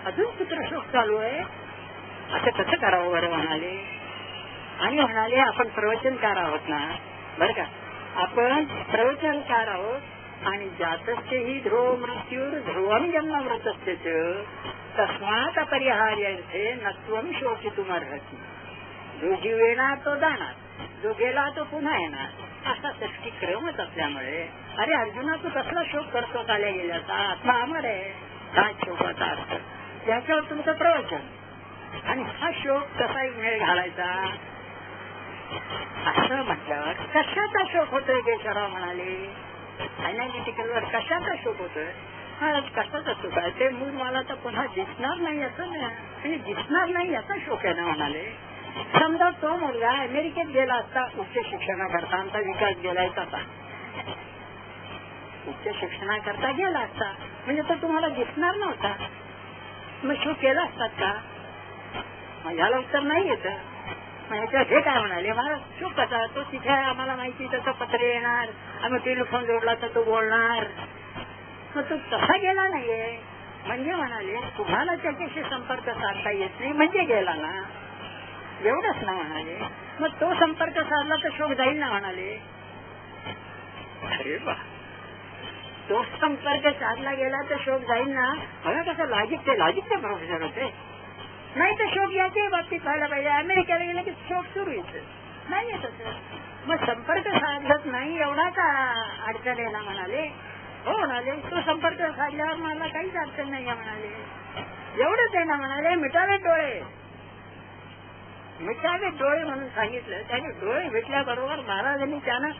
अजून पुत्र शोक चालू आहे, असं कसं करावं बरं म्हणाले. आणि म्हणाले, आपण प्रवचनकार आहोत ना, बरं का, आपण प्रवचनकार आहोत. आणि जातस्येही ध्रुव मृत्यूर ध्रुवम जन्ममृतस्य तस्मात् अपरिहार्यर्थे नत्वं शोचितुमर्हति. जो जीव येणार तो जाणार, जो गेला तो पुन्हा येणार, असा सृष्टीक्रमच असल्यामुळे अरे अर्जुना तू कसला शोक करतो चाल्या गेल्याचा, आत्मा अमर आहे, काय शोकाचा अर्थ. त्याच्यावर तुमचं प्रवचन आणि हा शोक कसा मेळ घालायचा असं म्हटल्यावर कशाचा शोक होतोय केशवराव म्हणाले. ॲनालिटिकलवर कशाचा शोक होतोय. कशाचा शोक आहे ते मूळ मला तर पुन्हा दिसणार नाही असं नाही, म्हणजे दिसणार नाही याचा शोक आहे ना म्हणाले. समजा तो मुलगा अमेरिकेत गेला असता उच्च शिक्षणाकरता, आमचा विकास गेलाय तसा उच्च शिक्षणाकरता गेला असता, म्हणजे तो तुम्हाला दिसणार नव्हता. मग शोक केला असतात का. मग याला उत्तर नाही येत. हे काय म्हणाले, मला शोक कसा, तो तिथे आम्हाला माहिती त्याचं पत्र येणार, आम्ही टेलिफोन जोडला तर तो बोलणार. मग तो तसा गेला नाहीये. म्हणजे म्हणाले तुम्हाला त्याच्याशी संपर्क साधता येत नाही म्हणजे गेला ना, एवढंच ना म्हणाले. मग तो संपर्क साधला तर शोक जाईल ना म्हणाले. अरे वा, तो संपर्क साधला गेला तर शोक जाईल ना. बघा कसं लॉजिकचे प्रोफेसर होते. नाही तर शोक याच्या बाबतीत व्हायला पाहिजे. अमेरिकेला गेला की शोक सुरू येतं, नाही येत असं. मग संपर्क साधत नाही एवढा का अडचण आहे ना म्हणाले. हो म्हणाले, तो संपर्क साधल्यावर मला काहीच अडचण नाही म्हणाले. एवढंच आहे ना म्हणाले. मिटावे डोळे म्हणून सांगितलं. त्याने डोळे भेटल्याबरोबर महाराजांनी त्यानं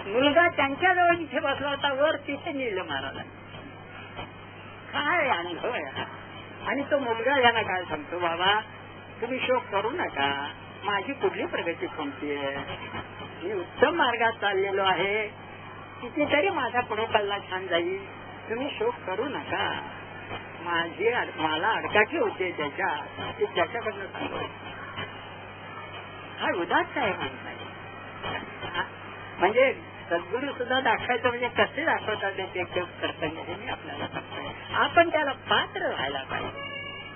मुलगा त्यांच्याजवळ जिथे बसला होता वर तिथे नेलं महाराजांनी. काय अनुभव आहे. आणि तो मुलगा यांना काय सांगतो, बाबा तुम्ही शोक करू नका, माझी कुठली प्रगती कोणती आहे, मी उत्तम मार्गात चाललेलो आहे, कितीतरी माझा पुढे पल्ला छान जाईल, तुम्ही शोक करू नका. मला अडकाठी होते त्याच्याकडनं सांगतो. हा उदास आहे म्हणत. म्हणजे सद्गुरू सुद्धा दाखवायचं म्हणजे कसे दाखवतात ते कर्तव्य हे मी आपल्याला सांगतोय. आपण त्याला पात्र व्हायला पाहिजे,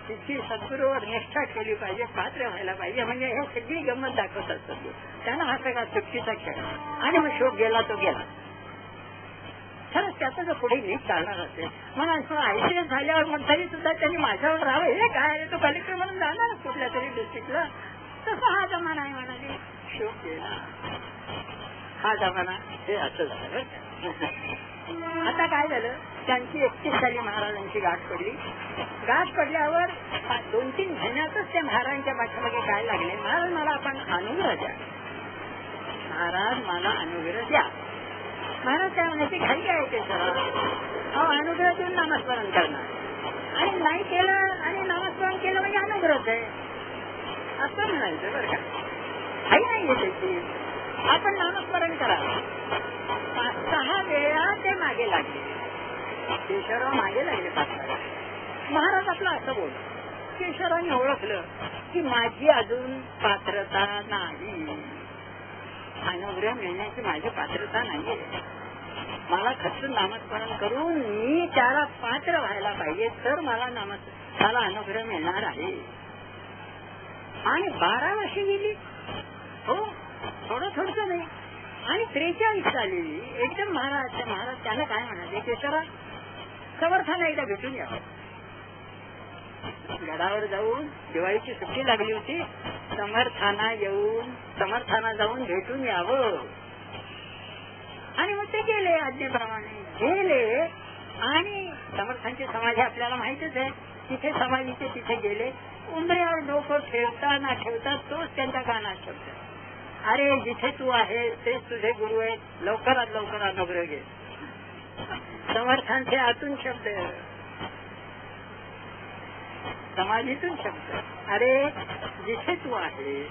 तिची सद्गुरूवर निष्ठा केली पाहिजे, पात्र व्हायला पाहिजे. म्हणजे हे सगळी गंमत दाखवतात सद्गुरू. त्यांना हा सगळा चुकीचा खेळ. आणि मग शोक गेला तो गेला. खरंच त्याचं जर पुढे नीट चालणार असेल, मग ICS झाल्यावर मग तरी सुद्धा त्यांनी माझ्यावर राहावं. हे काय तो कलेक्टर म्हणून जाणार कुठल्या तरी डिस्ट्रिक्टला. तसा हा जमाना आहे म्हणाले. शोक गेला हा जमाना. हे असं झालं. आता काय झालं, त्यांची 31 साली महाराजांची गाठ पडली. गाठ पडल्यावर 2-3 महिन्यातच त्या महाराजांच्या पाठीमागे काय लागले, महाराज मला आपण अनुग्रह द्या, महाराज मला अनुग्रह द्या. महाराज काय म्हणायचे, घाई आहे ते सर अनुग्रह देऊन नामस्मरण करणार, आणि नाही केलं आणि नामस्मरण केलं म्हणजे अनुग्रह आहे असं म्हणायचं. बरं का, घाई नाहीये त्याची. आपण नामस्मरण करा. 5-6 वेळा ते मागे लागले. केशवराव मागे लागले 5 वेळा. महाराज आपला असं बोल. केशवरावांनी ओळखलं की माझी अजून पात्रता नाही, अनुग्रह मिळण्याची माझी पात्रता नाहीये. मला खचून नामस्मरण करून मी त्याला पात्र व्हायला पाहिजे, तर मला अनुग्रह मिळणार आहे. आणि 12 वर्षे गेली. हो, थोडंच नाही. आणि 43 साली एकदम महाराज त्याला काय म्हणाले, केशवराव समर्थाला एकदा भेटून यावं. गडावर जाऊन दिवाळीची सुट्टी लागली होती, समर्थाना जाऊन भेटून यावं. आणि मग ते गेले, आज्ञेप्रमाणे गेले. आणि समर्थांची समाधी आपल्याला माहितीच आहे, तिथे समाधीचे तिथे गेले. उंबऱ्यावर डोकं ठेवता ना ठेवता तोच त्यांच्या कानात शब्द, अरे जिथे तू आहे तेच तुझे गुरु आहेत, लवकरात लवकर अनुग्रह घे. समर्थांचे आतून शब्द, समाधीतून शब्द, अरे जिथे तू आहे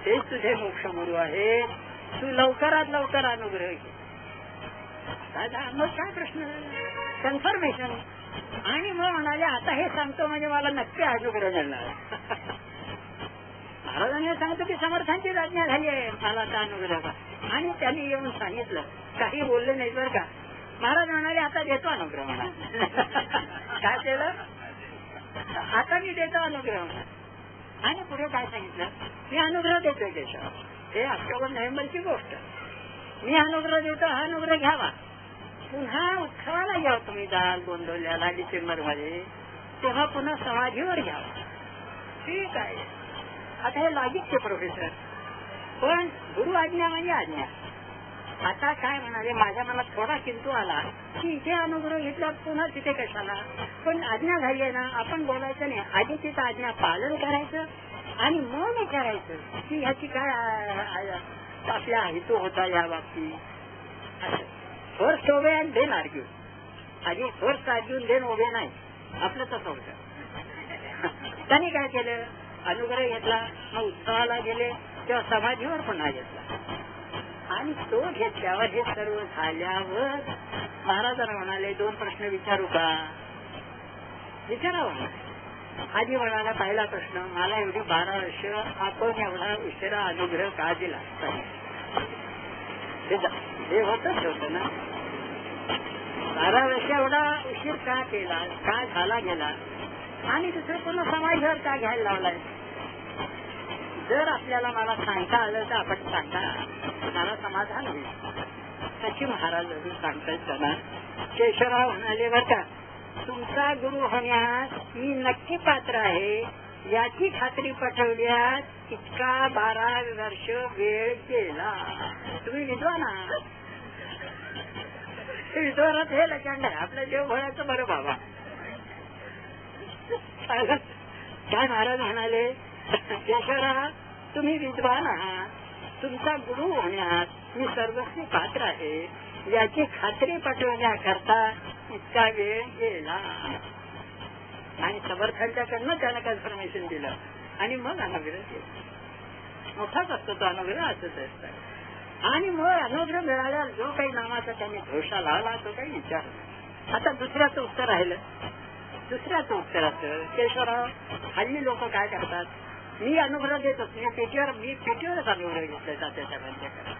तेच तुझे मोक्ष गुरु आहे, तू लवकरात लवकर अनुग्रह घे. मग काय प्रश्न, कन्फर्मेशन. आणि मग म्हणाले आता हे सांगतो म्हणजे मला नक्की अनुग्रह मिळणार. महाराजांनी सांगतो की समर्थांची आज्ञा झाली आहे, मला आता अनुग्रह का. आणि त्यांनी येऊन सांगितलं, काही बोलले नाही बरं का. महाराज म्हणाले आता देतो अनुग्रह म्हणा. काय केलं, आता मी देतो अनुग्रह म्हणा. आणि पुढे काय सांगितलं, मी अनुग्रह देतोय केशव, हे ऑक्टोबर नोव्हेंबरची गोष्ट. मी अनुग्रह देतो, हा अनुग्रह घ्यावा. पुन्हा उत्सवाला घ्या तुम्ही, जाल गोंदवल्याला डिसेंबर मध्ये, तेव्हा पुन्हा समाधीवर घ्यावा. ठीक आहे. आता हे लॉजिकचे प्रोफेसर, पण गुरु आज्ञा म्हणजे आज्ञा. आता काय म्हणाले, माझ्या मनात थोडा किंतु आला की इथे अनुग्रह घेतला पुन्हा तिथे कशाला. पण आज्ञा झाली आहे ना, आपण बोलायचं नाही, आधी तिथं आज्ञा पालन करायचं आणि मग विचारायचं की ह्याची काय आपल्या हेतू होता या बाबतीत. असं फर्स्ट ओबे अँड देन आर्ग्यू. आधी फर्स्ट आर्ग्यू देन ओबे नाही, आपलं तसं होतं. त्यांनी काय केलं, अनुग्रह घेतला, मग उत्सवाला गेले, तेव्हा समाधीवर पुन्हा घेतला. आणि तो घेतल्यावर हे सर्व झाल्यावर महाराजांना म्हणाले, 2 प्रश्न विचारू का. विचारावं. आधी म्हणाला पहिला प्रश्न, मला एवढी 12 वर्ष आपण एवढा उशिरा अनुग्रह का दिला. हे होतच होतं ना, 12 वर्ष एवढा उशीर का केला, का झाला गेला. आणि दुसरं पूर्ण समाजावर का घ्यायला लावलाय. जर आपल्याला मला सांगता आलं तर आपण सांगा, मला समाधान होईल. त्याची महाराज सांगतायत त्यांना. केशवराव म्हणाले, बर का तुमचा गुरु होण्यास मी नक्की पात्र आहे याची खात्री पटवल्यास इतका 12 वर्ष वेळ गेला. तुम्ही विद्वान आहात, विद्वानात हे लचंड आहे, आपलं देव भळाचं बरं बाबा. काय महाराज म्हणाले, केशवराव तुम्ही विद्वान आहात, तुमचा गुरु होण्यास मी सर्वस्वी पात्र आहे याची खात्री पटवण्याकरता इतका वेळ गेला. आणि समर्थांच्याकडनं त्यानं कन्फर्मेशन दिलं आणि मग अनुग्रह केला. मोठाच असतो तो अनुग्रह, असंच असतं. आणि मग अनुग्रह मिळाल्यावर जो काही नामाचा त्यांनी घोषा लावला तो काही विचार. आता दुसऱ्याचं उत्तर राहिलं. दुसऱ्याचं उत्तर असं, केशवराव हल्ली लोक काय करतात, मी अनुग्रह देतोच, मी पेटीवरच अनुग्रह घेतला त्याच्या त्यांच्याकडे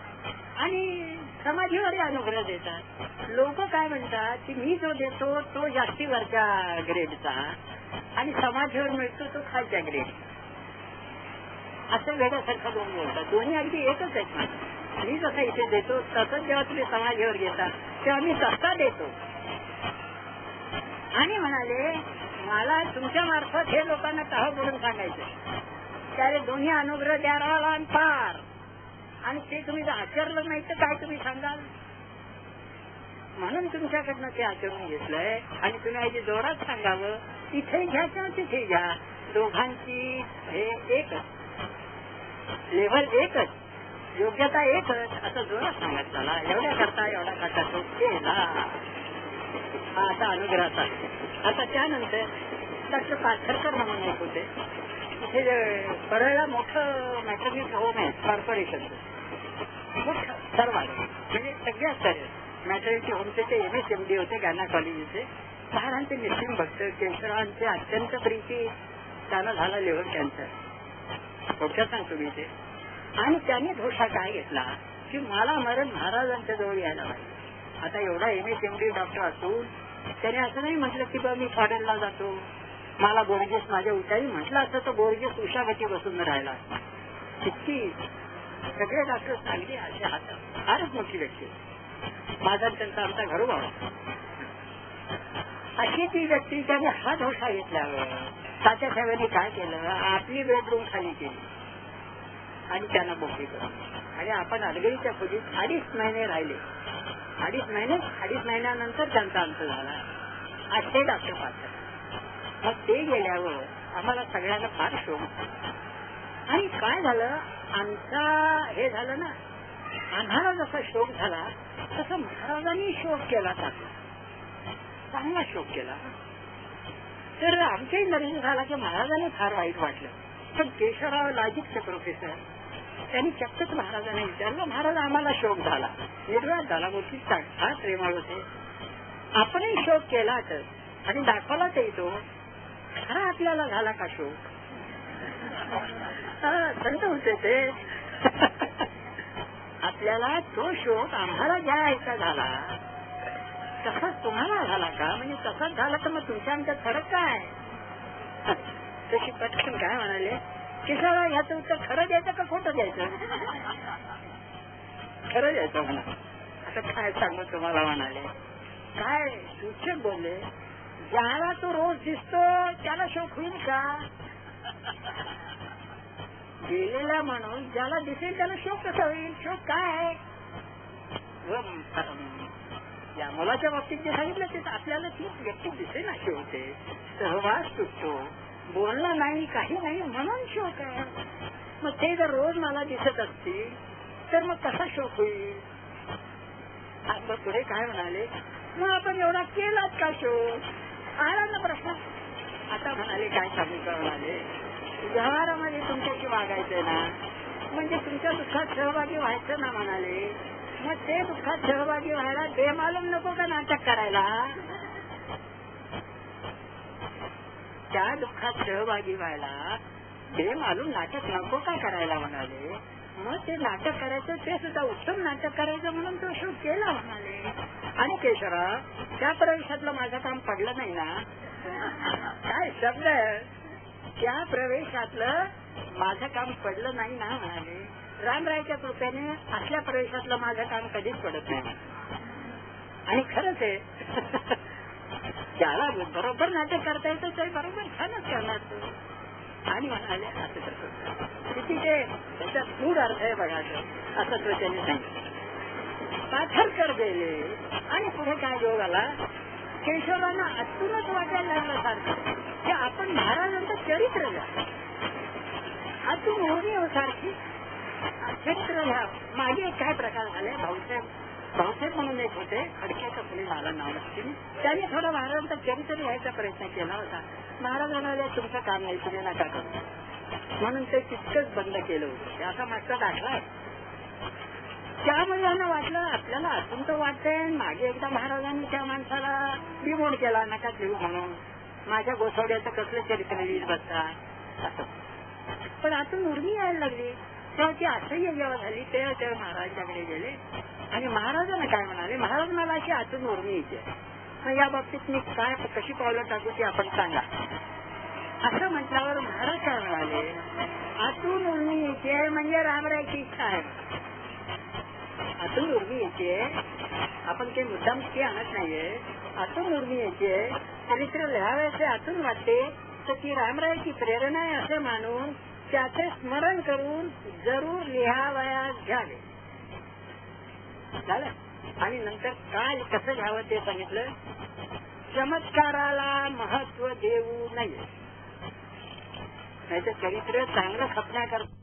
आणि समाधीवरही अनुग्रह देतात. लोक काय म्हणतात की मी जो देतो तो जास्तीवरच्या ग्रेडचा आणि समाधीवर मिळतो तो खालच्या ग्रेड. असं वेगळ्यासारखं दोन बोलतात. दोन्ही अगदी एकच आहेत ना. मी जसं इथे देतो तसंच जेव्हा तुम्ही समाधीवर घेता तेव्हा मी तसा देतो. आणि म्हणाले मला तुमच्या मार्फत हे लोकांना तह बोलून सांगायचं त्यारे दोन्ही अनुग्रह द्या राहिला आणि पार. आणि ते तुम्ही जर आचरलं नाही तर काय तुम्ही सांगाल. म्हणून तुमच्याकडनं ते आचरून घेतलंय आणि तुम्ही आधी जोरात सांगावं, इथे घ्या किंवा तिथे घ्या, दोघांची हे एकच, लेव्हल एकच, योग्यता एकच, असं जोरात सांगत चला. एवढ्या करता एवढा करता तो केला. हा असा अनुग्रहाचा. आता त्यानंतर डॉक्टर पाथरकर म्हणून एक होते, तिथे परळला मोठं मॅटर्निटी होम आहे कॉर्पोरेशनचं, मोठं सर्वात म्हणजे सगळ्यात सारे मॅटर्निटी होमचे ते MSMD होते गायनेकॉलॉजीचे. महाराजांचे निश्चित भक्त, केशवरावांचे अत्यंत प्रीती, त्यांना झाला लिव्हर कॅन्सर. थोडक्यात सांगतो मी ते. आणि त्यांनी घोषा काय घेतला की मला मरण महाराजांच्या जवळ यायला पाहिजे. आता एवढा MSMD डॉक्टर असून त्याने असं नाही म्हटलं की बा मी फॉरेनला जातो, मला बोर्जेस माझ्या उठाई म्हटलं असतं तर बोर्जेस उषागती बसून राहिला. इतकी सगळे डॉक्टर चांगली असे हातात फारच मोठी व्यक्ती. माझा त्यांचा आमचा घरोबा अशी ती व्यक्ती त्याने हा धोका घेतल्यावर तात्या साहेबांनी काय केलं, आपली बेडरूम खाली केली आणि त्यांना मोकळी केली. आणि आपण अलगडीच्या खोलीत 2.5 महिने राहिले. 2.5 महिन्यानंतर त्यांचा अंत झाला. असे डॉक्टर पाहतात. मग ते गेल्यावर आम्हाला सगळ्यांना फार शोक. आणि काय झालं, आमचा हे झालं ना, आम्हाला जसा शोक झाला तसा महाराजांनी शोक केला. चांगला शोक केला. तर आमच्याही नरेंद्र झाला की महाराजांनी फार वाईट वाटलं. पण केशवराव लाजिकचे प्रोफेसर त्यांनी चक्कच महाराजांनी विचारलं, महाराज आम्हाला शोक झाला, निर्वाद झाला, मोठी फार प्रेमळ होते, आपणही शोक केलाच आणि दाखवलाच येतो, खरा आपल्याला झाला का शोक? संत होते ते. आपल्याला तो शोक आम्हाला ज्या यायचा झाला तसाच तुम्हाला झाला का? म्हणजे तसाच झाला तर मग तुमच्या आमच्यात फरक काय? तशी पटकन काय म्हणाले, किशाला ह्याचं उत्तर खरं द्यायचं का खोटं द्यायचं? खरं द्यायचं म्हणा. आता काय सांगू तुम्हाला म्हणाले, काय सूचक बोलले, ज्याला तो रोज दिसतो त्याला शोक होईल का? गेलेला माणूस ज्याला दिसेल त्याला शोक कसा होईल? शोक काय? या मुलाच्या बाबतीत जे सांगितलं ते आपल्याला ती व्यक्ती दिसेल अशी होते, सहवास तुटतो, बोलणं नाही, काही नाही, म्हणून शोक आहे. मग ते जर रोज मला दिसत असतील तर मग कसा शोक होईल? मग पुढे काय म्हणाले, मग आपण एवढा केलाच का शोक? आला ना प्रश्न. आता म्हणाले काय सांगू का, म्हणाले व्यवहारामध्ये तुमच्याशी वागायचंय ना, म्हणजे तुमच्या दुःखात सहभागी व्हायचं ना. म्हणाले मग ते दुःखात सहभागी व्हायला बेमालूम नको का नाटक करायला? त्या दुःखात सहभागी व्हायला बेमालूम नाटक नको का करायला? म्हणाले मग ते नाटक करायचं, ते सुद्धा उत्तम नाटक करायचं म्हणून तो शोध केला म्हणाले. आणि केशवराव त्या प्रवेशातलं माझं काम पडलं नाही ना? काय शब्द आहे, त्या प्रवेशातलं माझं काम पडलं नाही ना? म्हणाले रामरायच्या कृपेने असल्या प्रवेशातलं माझं काम कधीच पडत नाही. आणि खरंच आहे, त्याला बरोबर नाटक करता येतं ते बरोबर छानच करणार तो. आणि म्हणाले असं तसं किती ते त्याच्यात मूळ अर्थ आहे बघा, असं तो त्यांनी सांगितलं. पाथरकर गेले आणि पुढे काय योग आला, केशवरांना आतूनच वाटायला लागलं सारखं की आपण महाराजांचं चरित्र घ्या, आतून होणी सारखी चरित्र घ्या. मागे काय प्रकार झाले, भाऊसाहेब म्हणून एक होते, खडक्याच्या पुढे मला नाव नसतील, त्यांनी थोडं महाराजांचं चरित्र लिहायचा प्रयत्न केला होता. महाराजांना तुमचं काम नाही, तुम्ही नका करू म्हणून ते तितकंच बंद केलं होतं. असा मागचा दाखला आहे. त्यामुळे यांना वाटलं आपल्याला अजून तो वाटतंय, मागे एकदा महाराजांनी त्या माणसाला डिमोड केला, नका लिहू म्हणून, माझ्या गोसावड्याचं कसलं चरित्र लिहित बसता असं. पण आतून उर्मी यायला लागली तेव्हा ती असह्य जेव्हा झाली तेव्हा महाराजांकडे गेले आणि महाराजांना काय म्हणाले, महाराज मला अशी आतून उर्मी येते, मग या बाबतीत मी काय कशी पावलं टाकू ती आपण सांगा. असं म्हटल्यावर महाराज काय म्हणाले, आतून उर्मी येते म्हणजे रामरायची इच्छा आहे. आतून उर्मी येते, आपण काही मुद्दाम ते आणत नाहीये. आतून उर्मी येते, चरित्र लिहावयाचे आतून वाटते, तर ती रामरायची प्रेरणा आहे असे मानून त्याचे स्मरण करून जरूर लिहावयास घ्यावे. झालं. आणि नंतर काय कसं घ्यावं ते सांगितलं, चमत्काराला महत्व देऊ नये, नाही तर चरित्र चांगलं खपण्याकरता